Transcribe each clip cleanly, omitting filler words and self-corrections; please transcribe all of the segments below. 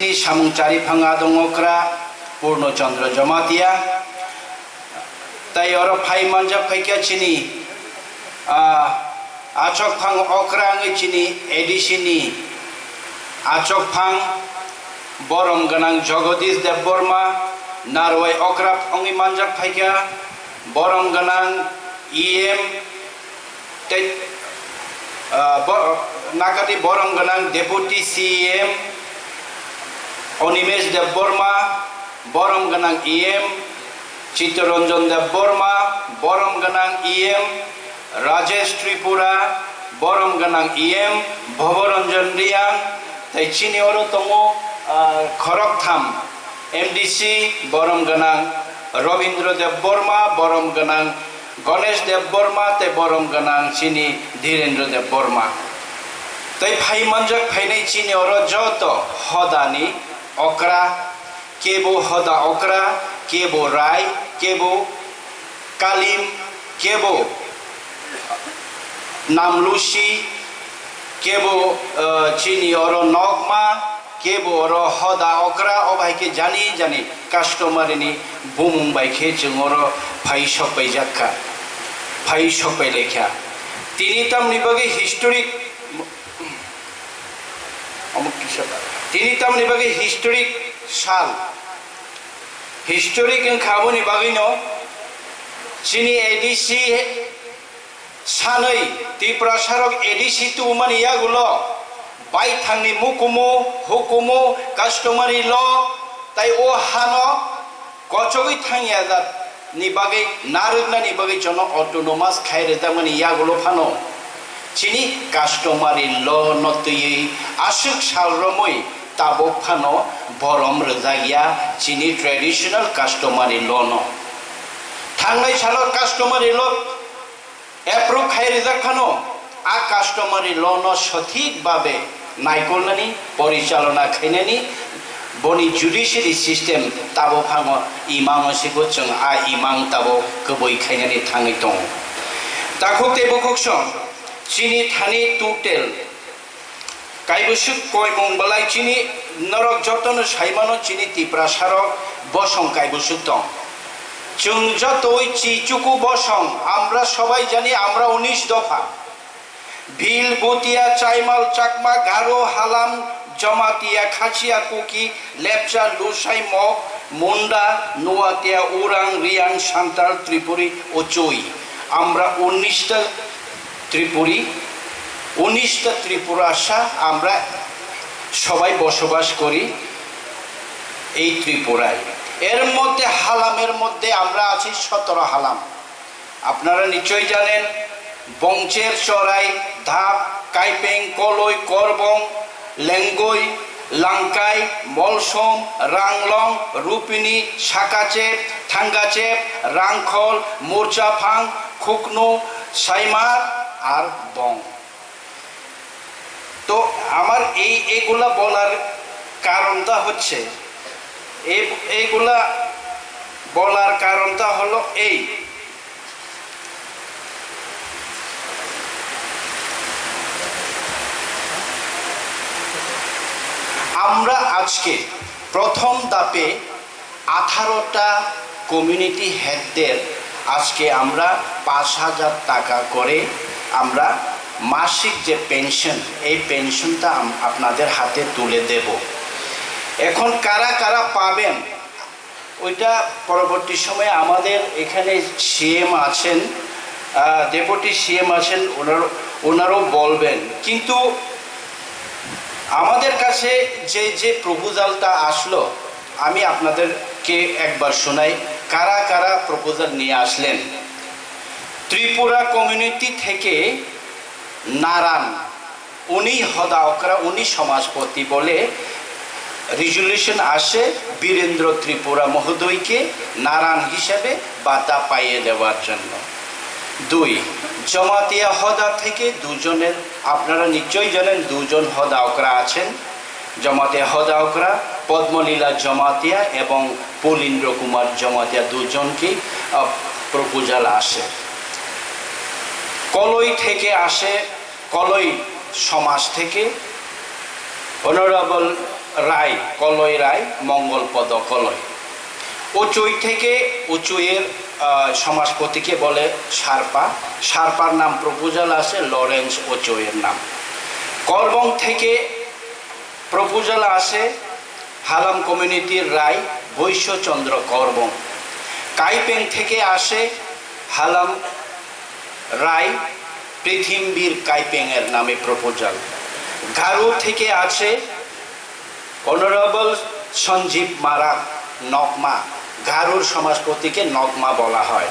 सामुंचारी भांगा दंगक्रा पूर्णचंद्र जमातिया ताई और फाइ मंजा फैकिया चिनी आचक फांग अक्रा चिनी एडिसिनी आचक फांग बरम गनां जगदीश देव बर्मा नारवाई अक्रा फंगी मंजा फैकिया बरम गनां ईएम नाकाती बरम गनां डेपुटी सीएम अनिमेश देव बर्मा बरम गनां ईएम चित्तरंजन देव बर्मा बरम गनां ईएम राजेश त्रिपुरा बरम गनां ईएम भवरंजन रियां तैचिनी और तंगो खरकथाम एमडीसी बरम गनां रवींद्र देव बर्मा बरम गनां गणेश देव बर्मा ते बरम गनां चिनी धीरेन्द्र देव बर्मा तै फाइ मंजक फाइनै चिनी और जत हदानी अक्रा केबो हदा अक्रा केबो राय केबो कालिम केबो नामलुसी केबो चिनी और नगमा केबो और हदा अक्रा अबाय के जानी जानी कास्टमारनी बुमुं बायखे जों और फाइ सपाय जाखा फाइ सपाय लेखा तिनिताम निबगे हिस्टोरिक तिनिताम निबगे हिस्टोरिक साल हिस्टोरिक खाबुनि बागैनो चिनी एडिसी सानै त्रिपुरा सारक एडिसी तु माने यागुलो बाय थांनि मुकुमो हुकुमो कास्टमारी ल ताई ओ हानो गचगै थांगिया जा नि बागै नारगना नि बागै जन ऑटोनोमस खायरेदा माने यागुलो फानो चिनी कास्टमारी ल नतुयै आसुक सालरमै ताबो फानो बरम रजागिया चिनी ट्रेडिशनल कास्टमारी ल न थांनाय साल कास्टमारी ल एप्रुव खायरेजा फानो आ कास्टमारी ल न सठिक भाबे नायकलनानि परिचालना खायनानि बनि जुडिशियरी सिस्टेम ताबो फाङो इमांसिखौ जों आ इमां ताबो गबै खायनानि थाङै दं ताखौ तेबोखौसं चिनी थानी टोटेल काइबुसु कय मंगबलाय चिनी नरक जतन साइमानो चिनी त्रिपुरा सारक बसं काइबुसु दं जों जतई चिचुकु बसं आमरा सबाई जानी आमरा 19 दफा भील बुतिया चाइमाल चाकमा गारो हालाम जमातिया खाचिया कुकी लेपचा लुसाई मग मुंडा नुआतिया उरां रियां सान्ताल त्रिपुरी ओचोई आमरा 19टा त्रिपुरी 19टा त्रिपुराशा आमरा सबाई बसबास करी এই ত্রিপুরায় এর মধ্যে হালামের মধ্যে আমরা আছি 17 হালাম আপনারা নিশ্চয়ই জানেন বংচের চড়াই ধাপ কাইপেং কলই করবং লেঙ্গই লাংকাই মলসম রাংলং রূপিনী শাকাচেপ থাঙ্গাচেপ রাংখল মোরচাফাং খুকনো সাইমার আর বং তো আমার এইগুলা বলার কারণটা হচ্ছে এইগুলা বলার কারণটা হলো এই আমরা আজকে প্রথম ধাপে 18টা কমিউনিটি হেডদের আজকে আমরা 5000 টাকা করে আমরা মাসিক যে পেনশন এই পেনশনটা আপনাদের হাতে তুলে দেব এখন কারা কারা পাবেন ওইটা পরবর্তী সময়ে আমাদের এখানে সিএম আছেন ডেপুটি সিএম আছেন ওনারও বলবেন কিন্তু আমাদের কাছে যে প্রপোজালটা আসলো আমি আপনাদেরকে একবার শোনাই কারা কারা প্রপোজাল নিয়ে আসলেন ত্রিপুরা কমিউনিটি থেকে নারায়ণ উনি হদা অকরা উনি সমাজপতি বলে রেজুলেশন আসে বীরেন্দ্র ত্রিপুরা মহোদয়কে নারায়ণ হিসেবে বাতা পাইয়ে দেওয়ার জন্য 2 জমাতিয়া হদা থেকে দুজনের আপনারা নিশ্চয়ই জানেন দুজন হদা অকরা আছেন জমাতিয়া হদা অকরা পদ্মলীলা জমাতিয়া এবং পুলিন্দ্র কুমার জমাতিয়া দুজনকে প্রপোজাল আসে কলই থেকে আসে কলই সমাজ থেকে অনারেবল রায়, কলয় রায়, মঙ্গলপদ কলয়। উচুই থেকে উচুইয়ের সমাজপতিকে বলে সারপা, সারপার নাম প্রপোজাল আছে লরেন্স উচুইয়ের নাম। করবং থেকে প্রপোজাল আসে হালাম কমিউনিটির রায় বৈশ্যচন্দ্র করবং। কাইপেং থেকে আসে হালাম রায় পৃথিবীর কাইপেং এর নামে প্রপোজাল। গারো থেকে আছে অনারেবল সঞ্জীব মারাক নকমা, গারোর সমাজপতিকে নকমা বলা হয়।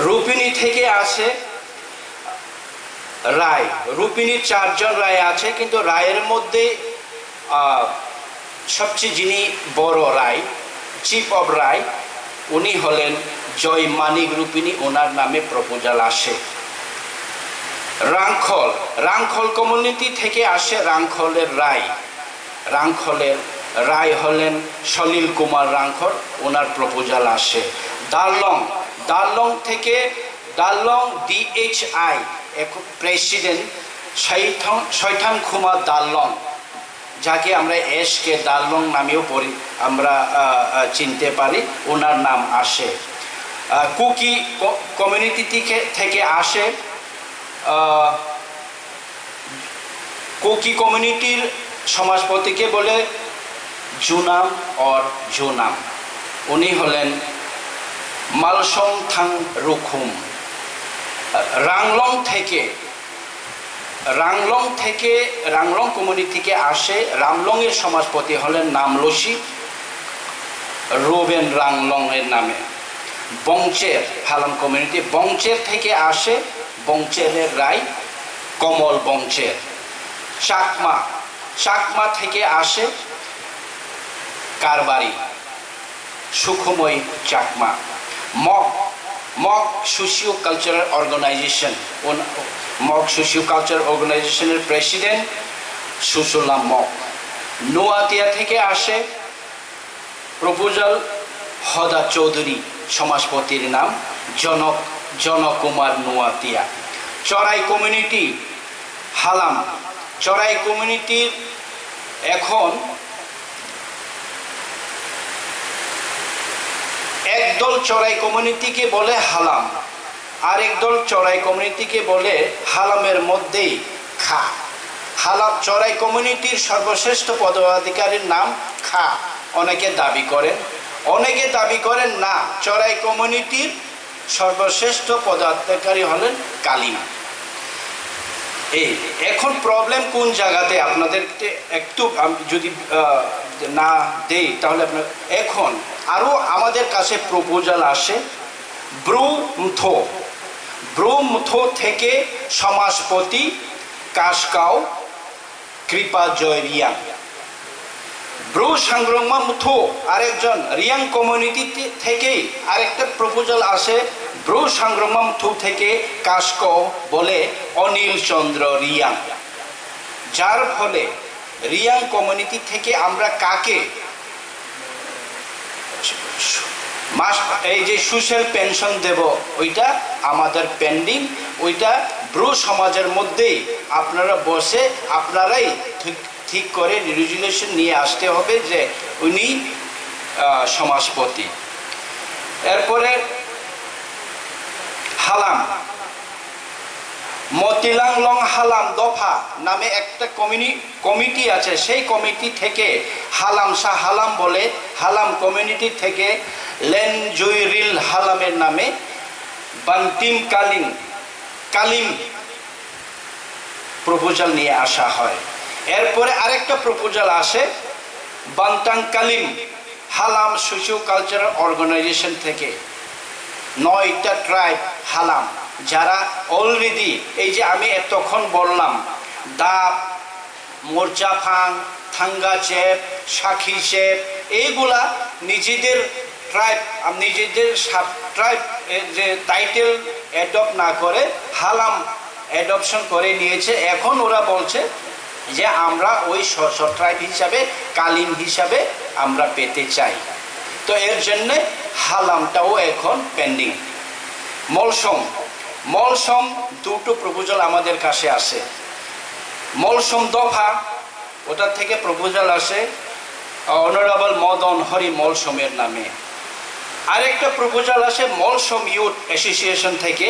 রূপিণী থেকে আসে রায়, রূপিণীর 4 জন রায় আছে, কিন্তু রায়ের মধ্যে সবচেয়ে যিনি বড় রায়, চিফ অব রায়, উনি হলেন জয় মানিক রূপিণী, ওনার নামে প্রপোজাল আসে। রাংখল, রাংখল কমিউনিটি থেকে আসে রাংখলের রায়, রাংখলের রায় হলেন সলিল কুমার রাংখল, ওনার প্রপোজাল আসে। দারলং, দারলং থেকে দারলং DHI প্রেসিডেন্ট শৈঠান খুমা দারলং, যাকে আমরা এসকে দারলং নামেও আমরা চিনতে পারি, ওনার নাম আসে। কুকি কমিউনিটি থেকে আসে কুকি কমিউনিটির সমাজপতিকে বলে জুনাম অর জুনাম, উনি হলেন মালসং থাং রুখুম। রাংলং থেকে রাংলং কমিউনিটি থেকে আসে রামলংয়ের সমাজপতি হলেন নামলসি রোবেন রাংলং এর নামে। বংচের, হালাম কমিউনিটি বংচের থেকে আসে বংচেরের রায় কমল বংচের। চাকমা, চাকমা থেকে আসে কারবারি Sukhamoy Chakma. Mog, Mog socio cultural organization, Mog socio cultural অর্গানাইজেশনের প্রেসিডেন্ট সুশলা মগ। নোয়াতিয়া থেকে আসে প্রপোজাল হদা চৌধুরী, সমাজপতির নাম জনকুমার নোয়াতিয়া। চড়াই কমিউনিটি হালাম, চড়াই কমিউনিটির এখন একদল চড়াই কমিউনিটিকে বলে হালাম, আরেক দল চড়াই কমিউনিটিকে বলে হালামের মধ্যেই খা। হালাম চড়াই কমিউনিটির সর্বশ্রেষ্ঠ পদাধিকারীর নাম খা, অনেকে দাবি করেন, অনেকে দাবি করেন না, চড়াই কমিউনিটির সর্বশ্রেষ্ঠ পদাধিকারী হলেন কালিম। এই এখন প্রবলেম কোন জায়গাতে আপনাদেরকে একটু যদি না দেই তাহলে আপনার, এখন আরও আমাদের কাছে প্রপোজাল আসে ব্রুমথো, ব্রুমথো থেকে সমাজপতি কাশকাও কৃপা জয় রিয়াং। ব্রু সংগ্রামা মুথো আরেকজন রিয়াং কমিউনিটি থেকেই আরেকটা প্রপোজাল আসে ব্রু সংগ্রামা মুথো থেকে কাশকাও বলে অনিল চন্দ্র রিয়াং। যার ফলে রিয়াং কমিউনিটি থেকে আমরা কাকে এই যে সোশ্যাল পেনশন দেব, ওইটা আমাদের পেন্ডিং, ওইটা ব্রু সমাজের মধ্যেই আপনারা বসে আপনারাই ঠিক করে রেজুলেশন নিয়ে আসতে হবে যে উনি সমাজপতি। এরপরে হালাম, মতিলাং লং হালাম দফা নামে একটা কমিটি আছে, সেই কমিটি থেকে হালাম শাহ হালাম বলে হালাম কমিউনিটি থেকে লেন জুইরিল হালামের নামে বান্তিম কালিম প্রপোজাল নিয়ে আসা হয়। এরপরে আরেকটা প্রপোজাল আসে বান্তাং Kalim Halam socio cultural organisation থেকে। 9টা ট্রাইব হালাম যারা অলরেডি এই যে আমি এতক্ষণ বললাম দাপ, মোরচাফাং, থাঙ্গা চেপ, সাখি চেপ, এইগুলা নিজেদের ট্রাইব, নিজেদের ট্রাইব যে টাইটেল অ্যাডপ্ট না করে হালাম অ্যাডপশন করে নিয়েছে। এখন ওরা বলছে যে আমরা ওই ট্রাইব হিসাবে কালিম হিসাবে আমরা পেতে চাই, তো এর জন্যে হালামটাও এখন পেন্ডিং। মলসম দুটো প্রপোজাল আমাদের কাছে আসে। মলসম দফা, ওটার থেকে প্রপোজাল আসে অনারেবল মদন হরি মলসমের নামে। আরেকটা প্রপোজাল আসে মলসম ইউথ অ্যাসোসিয়েশন থেকে,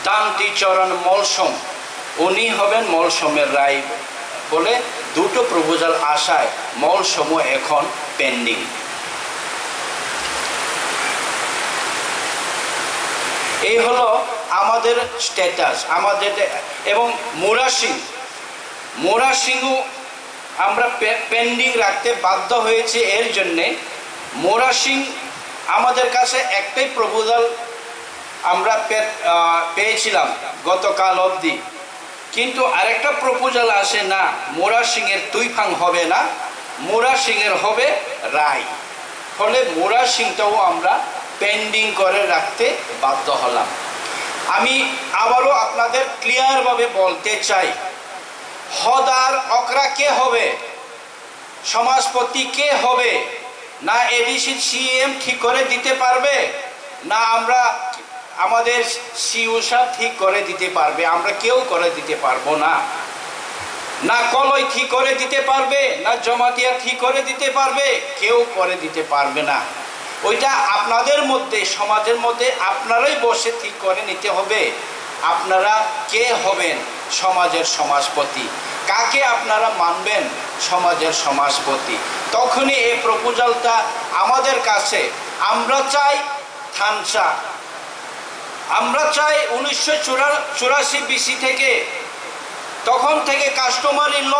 দান্তি চরণ মলসম, উনি হবেন মলসমের রায় বলে দুটো প্রপোজাল আসায় মলসমও এখন পেন্ডিং। এই হলো আমাদের স্ট্যাটাস আমাদের। এবং মোরাসিংও আমরা পেন্ডিং রাখতে বাধ্য হয়েছে এর জন্যে, মোরাসিং আমাদের কাছে একটাই প্রপোজাল আমরা পেয়েছিলাম গতকাল অবধি, কিন্তু আরেকটা প্রপোজাল আসে না, মোরাসিংয়ের তুইফাং হবে না, মোরাসিংয়ের হবে রায়। ফলে মোরাসিংটাও আমরা পেন্ডিং করে রাখতে বাধ্য হলাম। আমি আবারও আপনাদের ক্লিয়ারভাবে বলতে চাই, হদার অকরা কে হবে, সমাজপতি কে হবে, না এডিসি সিএম ঠিক করে দিতে পারবে, না আমরা আমাদের সিউসা ঠিক করে দিতে পারবে, আমরা কেউ করে দিতে পারবো না। না কলই ঠিক করে দিতে পারবে, না জমাতিয়া ঠিক করে দিতে পারবে, কেউ করে দিতে পারবে না। ওইটা আপনাদের মধ্যে, সমাজের মধ্যে আপনারাই বসে ঠিক করে নিতে হবে আপনারা কে হবেন সমাজের সমাজপতি, কাকে আপনারা মানবেন সমাজের সমাজপতি। তখনই এই প্রপোজালটা আমাদের কাছে, আমরা চাই থানচা, আমরা চাই 1984 বিসি থেকে, তখন থেকে কাস্টমারি ল,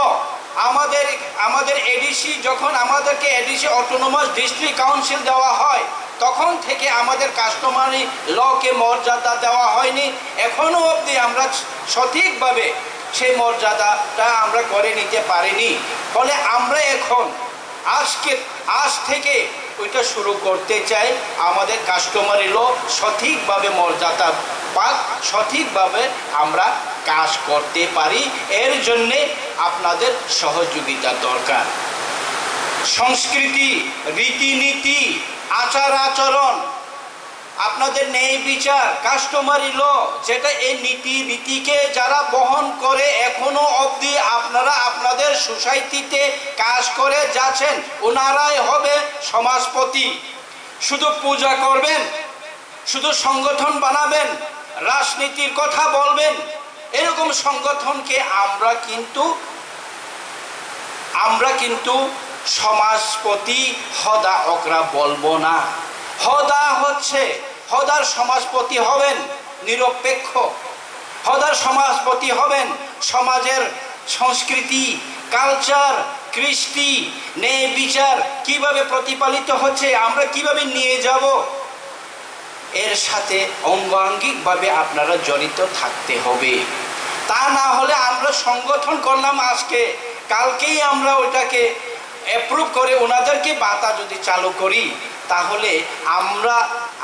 আমাদের এডিসি, যখন আমাদেরকে এডিসি অটোনোমাস ডিস্ট্রিক্ট কাউন্সিল দেওয়া হয় তখন থেকে আমাদের কাস্টমারি লকে মর্যাদা দেওয়া হয়নি, এখনো অবধি আমরা সঠিকভাবে সেই মর্যাদাটা আমরা করে নিতে পারিনি। ফলে আমরা এখন আজ থেকে ওইটা শুরু করতে চাই, আমাদের কাস্টমারি ল সঠিকভাবে মর্যাদা পাক, সঠিকভাবে আমরা কাজ করতে পারি। এর জন্যে আপনাদের সহযোগিতা দরকার। সংস্কৃতি, রীতিনীতি, আচার আচরণ, আপনাদের ন্যায় বিচার, কাস্টমারি ল, যেটা এই নীতি রীতিকে যারা বহন করে এখনো অবধি আপনারা আপনাদের সোসাইটিতে কাজ করে যাচ্ছেন, ওনারাই হবে সমাজপতি। শুধু পূজা করবেন, শুধু সংগঠন বানাবেন, রাজনীতির কথা বলবেন, এরকম সংগঠনকে আমরা কিন্তু সমাজপতি হদা অকরা বলবো না। হদার সমাজপতি হবেন নিরপেক্ষ, হদার সমাজপতি হবেন সমাজের সংস্কৃতি, কালচার, কৃষ্টি, ন্যায় বিচার কিভাবে প্রতিপালিত হচ্ছে, আমরা কিভাবে নিয়ে যাব, এর সাথে অঙ্গাঙ্গিকভাবে আপনারা জড়িত থাকতে হবে। তা না হলে আমরা সংগঠন করলাম আজকে, কালকেই আমরা ওইটাকে অ্যাপ্রুভ করে ওনাদেরকে বাতা যদি চালু করি, তাহলে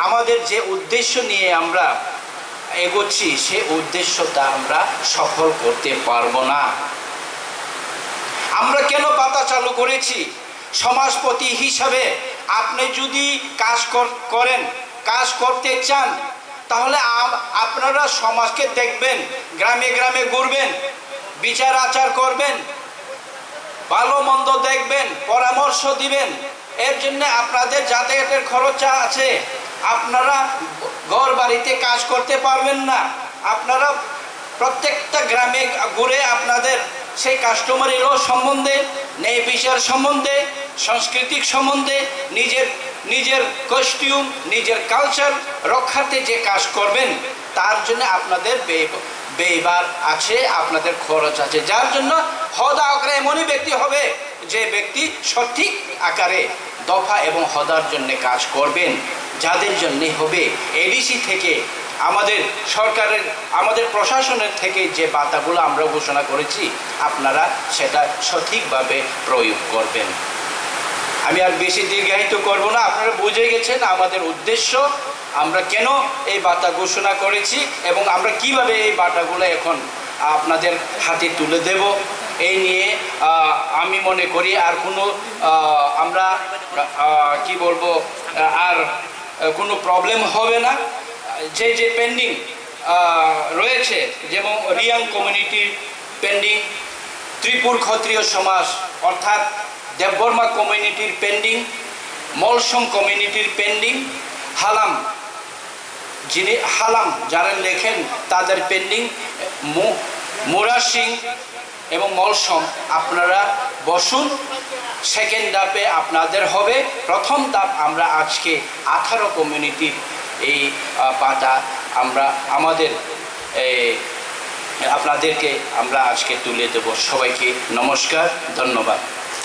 আমাদের যে উদ্দেশ্য নিয়ে আমরা এগোচ্ছি সে উদ্দেশ্যটা আমরা সফল করতে পারবো না। আমরা কেন বাতা চালু করেছি? সমাজপতি হিসাবে আপনি যদি কাজ করতে চান, তাহলে আপনারা সমাজকে দেখবেন, গ্রামে গ্রামে ঘুরবেন, বিচার আচার করবেন, ভালো মন্দ দেখবেন, পরামর্শ দিবেন। এর জন্য আপনাদের যাতায়াতের খরচা আছে, আপনারা ঘর বাড়িতে কাজ করতে পারবেন না, আপনারা প্রত্যেকটা গ্রামে ঘুরে আপনাদের সেই কাস্টমারি ল সম্বন্ধে, ন্যায় বিচার সম্বন্ধে, সাংস্কৃতিক সম্বন্ধে, নিজের কস্টিউম, নিজের কালচার রক্ষাতে যে কাজ করবেন, তার জন্য আপনাদের ব্যয়ভার আছে, আপনাদের খরচ আছে। যার জন্য হদা আকারে এমনই ব্যক্তি হবে যে ব্যক্তি সঠিক আকারে দফা এবং হদার জন্য কাজ করবেন, যাদের জন্যে হবে এডিসি থেকে, আমাদের সরকারের, আমাদের প্রশাসনের থেকে যে বার্তাগুলো আমরা ঘোষণা করেছি, আপনারা সেটা সঠিকভাবে প্রয়োগ করবেন। আমি আর বেশি দীর্ঘায়িত করব না, আপনারা বুঝে গেছেন আমাদের উদ্দেশ্য, আমরা কেন এই বার্তা ঘোষণা করেছি এবং আমরা কিভাবে এই বার্তাগুলো এখন আপনাদের হাতে তুলে দেব। এই নিয়ে আমি মনে করি আর কোনো আমরা কি বলবো, আর কোনো প্রবলেম হবে না। যে পেন্ডিং রয়েছে, যেমন রিয়াং কমিউনিটির পেন্ডিং, ত্রিপুর ক্ষত্রিয় সমাজ অর্থাৎ দেববর্মা কমিউনিটির পেন্ডিং, মলসম কমিউনিটির পেন্ডিং, হালাম যারা লেখেন তাদের পেন্ডিং, মুরা সিং এবং মলসম আপনারা বসুন। সেকেন্ড ধাপে আপনাদের হবে। প্রথম ধাপ আমরা আজকে 18 কমিউনিটির এই পাতা আমরা আপনাদেরকে আমরা আজকে তুলে দেব। সবাইকে নমস্কার, ধন্যবাদ।